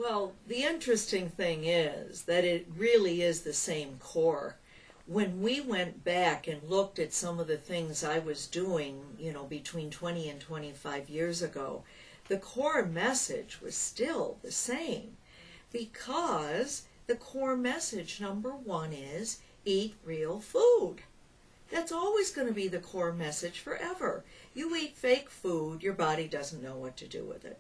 Well, the interesting thing is that it really is the same core. When we went back and looked at some of the things I was doing, between 20 and 25 years ago, the core message was still the same, because the core message, number one, is eat real food. That's always going to be the core message forever. You eat fake food, your body doesn't know what to do with it.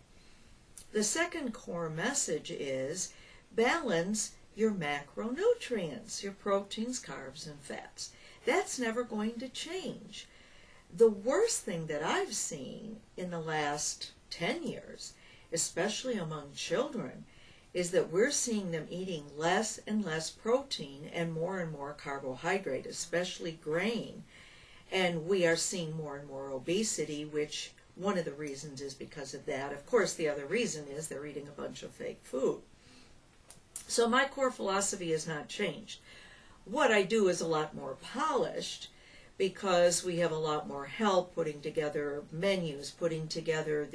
The second core message is balance your macronutrients, your proteins, carbs, and fats. That's never going to change. The worst thing that I've seen in the last 10 years, especially among children, is that we're seeing them eating less and less protein and more carbohydrate, especially grain. And we are seeing more and more obesity, which one of the reasons is because of that. Of course, the other reason is they're eating a bunch of fake food. So my core philosophy has not changed. What I do is a lot more polished, because we have a lot more help putting together menus, putting together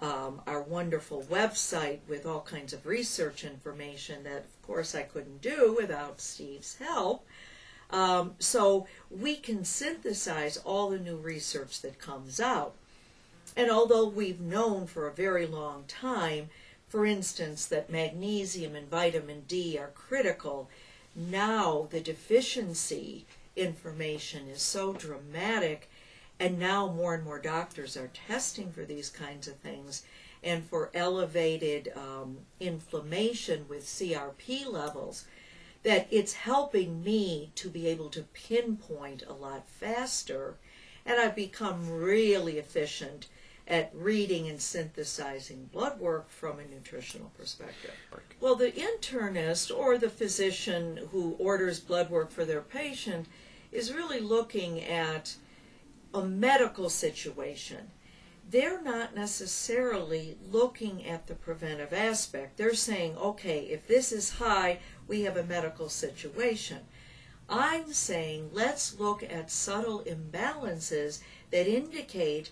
our wonderful website with all kinds of research information that, of course, I couldn't do without Steve's help. So we can synthesize all the new research that comes out. And although we've known for a very long time, for instance, that magnesium and vitamin D are critical, now the deficiency information is so dramatic, and now more and more doctors are testing for these kinds of things, and for elevated inflammation with CRP levels, that it's helping me to be able to pinpoint a lot faster, and I've become really efficient at reading and synthesizing blood work from a nutritional perspective. Well, the internist or the physician who orders blood work for their patient is really looking at a medical situation. They're not necessarily looking at the preventive aspect. They're saying, okay, if this is high, we have a medical situation. I'm saying let's look at subtle imbalances that indicate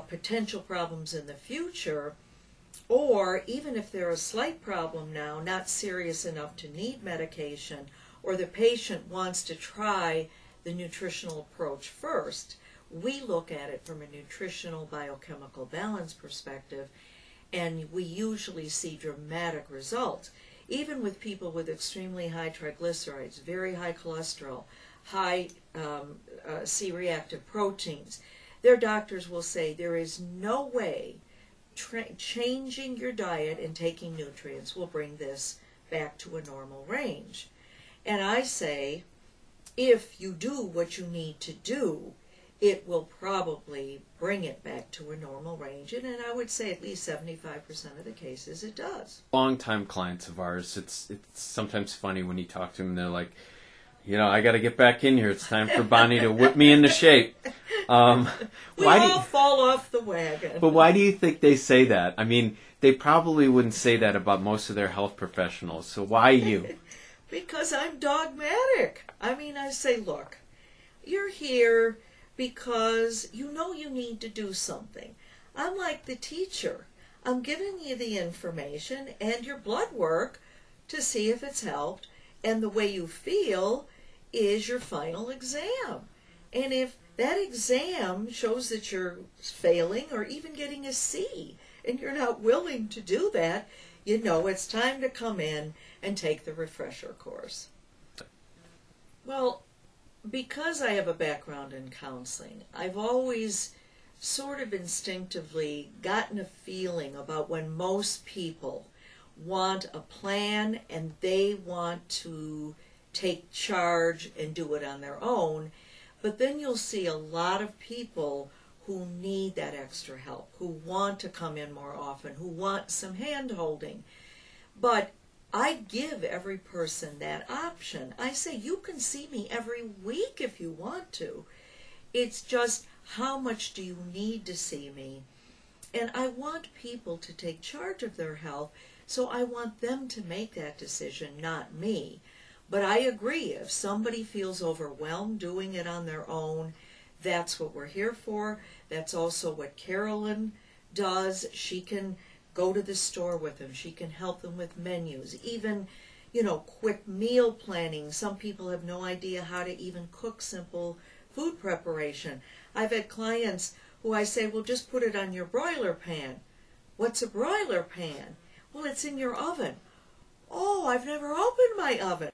potential problems in the future, or even if they're a slight problem now, not serious enough to need medication, or the patient wants to try the nutritional approach first. We look at it from a nutritional biochemical balance perspective, and we usually see dramatic results. Even with people with extremely high triglycerides, very high cholesterol, high C-reactive proteins, their doctors will say there is no way changing your diet and taking nutrients will bring this back to a normal range. And I say, if you do what you need to do, it will probably bring it back to a normal range. And I would say at least 75% of the cases it does. Long-time clients of ours, it's sometimes funny when you talk to them, they're like, I got to get back in here. It's time for Bonnie to whip me into shape. We all fall off the wagon. But why do you think they say that? I mean, they probably wouldn't say that about most of their health professionals. So why you? Because I'm dogmatic. I say, look, you're here because you know you need to do something. I'm like the teacher. I'm giving you the information and your blood work to see if it's helped, and the way you feel is your final exam. And if that exam shows that you're failing or even getting a C, and you're not willing to do that, it's time to come in and take the refresher course. Well, because I have a background in counseling, I've always sort of instinctively gotten a feeling about when most people want a plan and they want to take charge and do it on their own. But then you'll see a lot of people who need that extra help, who want to come in more often, who want some hand-holding. But I give every person that option. I say, you can see me every week if you want to. It's just, how much do you need to see me? And I want people to take charge of their health, so I want them to make that decision, not me. But I agree, if somebody feels overwhelmed doing it on their own, that's what we're here for. That's also what Carolyn does. She can go to the store with them. She can help them with menus, even, you know, quick meal planning. Some people have no idea how to even cook simple food preparation. I've had clients who I say, well, just put it on your broiler pan. What's a broiler pan? Well, it's in your oven. Oh, I've never opened my oven.